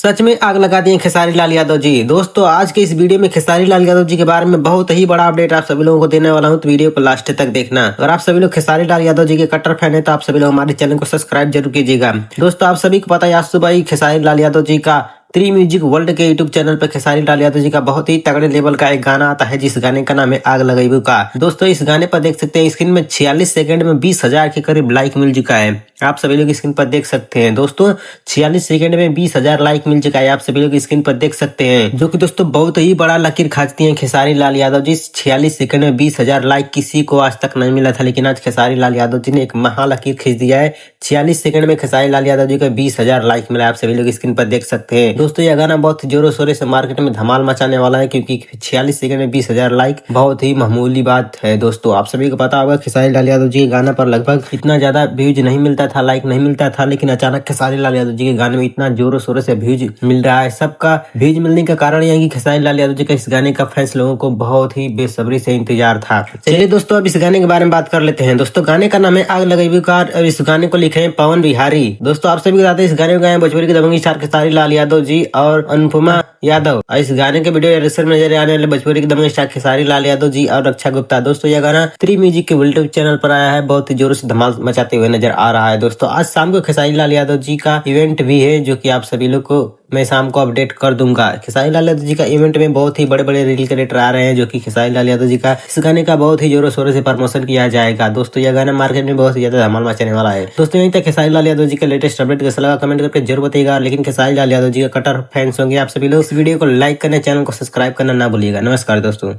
सच में आग लगा दिए खेसारी लाल यादव जी। दोस्तों आज के इस वीडियो में खेसारी लाल यादव जी के बारे में बहुत ही बड़ा अपडेट आप सभी लोगों को देने वाला हूं, तो वीडियो को लास्ट तक देखना। अगर आप सभी लोग खेसारी लाल यादव जी के कट्टर फैन है तो आप सभी लोग हमारे चैनल को सब्सक्राइब जरूर कीजिएगा। दोस्तों आप सभी को पता है आज सुबह ही खेसारी लाल यादव जी का त्री म्यूजिक वर्ल्ड के यूट्यूब चैनल पर खेसारी लाल यादव जी का बहुत ही तगड़े लेवल का एक गाना आता है, जिस गाने का नाम है आग लगाई का। दोस्तों इस गाने पर देख सकते हैं स्क्रीन में 46 सेकंड में 20,000 के करीब लाइक मिल चुका है। आप सभी लोग स्क्रीन पर देख सकते हैं। दोस्तों 46 सेकंड में 20,000 लाइक मिल चुका है, आप सभी लोग स्क्रीन पर देख सकते हैं, जो कि दोस्तों बहुत ही बड़ा लकीर खाचती है खेसारी लाल यादव जी। 46 सेकंड में 20,000 लाइक किसी को आज तक नहीं मिला था, लेकिन आज खेसारी लाल यादव जी ने एक महा लकीर खींच दिया है। 46 सेकंड में खेसारी लाल यादव जी को 20,000 लाइक मिला, आप सभी लोग स्क्रीन पर देख सकते हैं। दोस्तों यह गाना बहुत जोरों शोरों से मार्केट में धमाल मचाने वाला है, क्योंकि 46 सेकंड में 20,000 लाइक बहुत ही मामूली बात है। दोस्तों आप सभी को पता होगा खेसारी लाल यादव जी के गाना पर लगभग इतना ज्यादा व्यूज नहीं मिलता था, लाइक नहीं मिलता था, लेकिन अचानक खेसारी लाल यादव जी के गाने में इतना जोरों शोरों से व्यूज मिल रहा है। सबका व्यूज मिलने का कारण यह है कि खेसारी लाल यादव जी का इस गाने का फैंस लोगों को बहुत ही बेसब्री से इंतजार था। चलिए दोस्तों अब इस गाने के बारे में बात कर लेते हैं। दोस्तों गाने का नाम है आग लगाई का और इस गाने को लिखे हैं पवन बिहारी। दोस्तों आप सभी बताते हैं इस गाने को गाए भोजपुरी के दबंग स्टार खेसारी लाल यादव जी और अनुपमा यादव। इस गाने के वीडियो डायरेक्शन में नजर आने वाले भोजपुरी के दबंग स्टार खेसारी लाल यादव जी और रक्षा गुप्ता। दोस्तों यह गाना त्री म्यूजिक के यूट्यूब चैनल पर आया है, बहुत ही जोरों से धमाल मचाते हुए नजर आ रहा है। दोस्तों आज शाम को खेसारी लाल यादव जी का इवेंट भी है, जो कि आप सभी लोग को मैं शाम को अपडेट कर दूंगा। खेसारी लाल यादव जी का इवेंट में बहुत ही बड़े बड़े रील क्रिएटर आ रहे हैं, जो कि खेसारी लाल यादव जी का इस गाने का बहुत ही जोरों शोरों से प्रमोशन किया जाएगा। दोस्तों यह गाना मार्केट में बहुत ही ज्यादा धमाल मचाने वाला है। दोस्तों यहीं तक खेसारी लाल यादव जी का लेटेस्ट अपडेट कैसा लगा कमेंट करके जरूर बताइएगा। लेकिन खेसारी लाल यादव जी का कट्टर फैंस होंगे आप सभी लोग, इस वीडियो को लाइक करना, चैनल को सब्सक्राइब करना ना भूलिएगा। नमस्कार दोस्तों।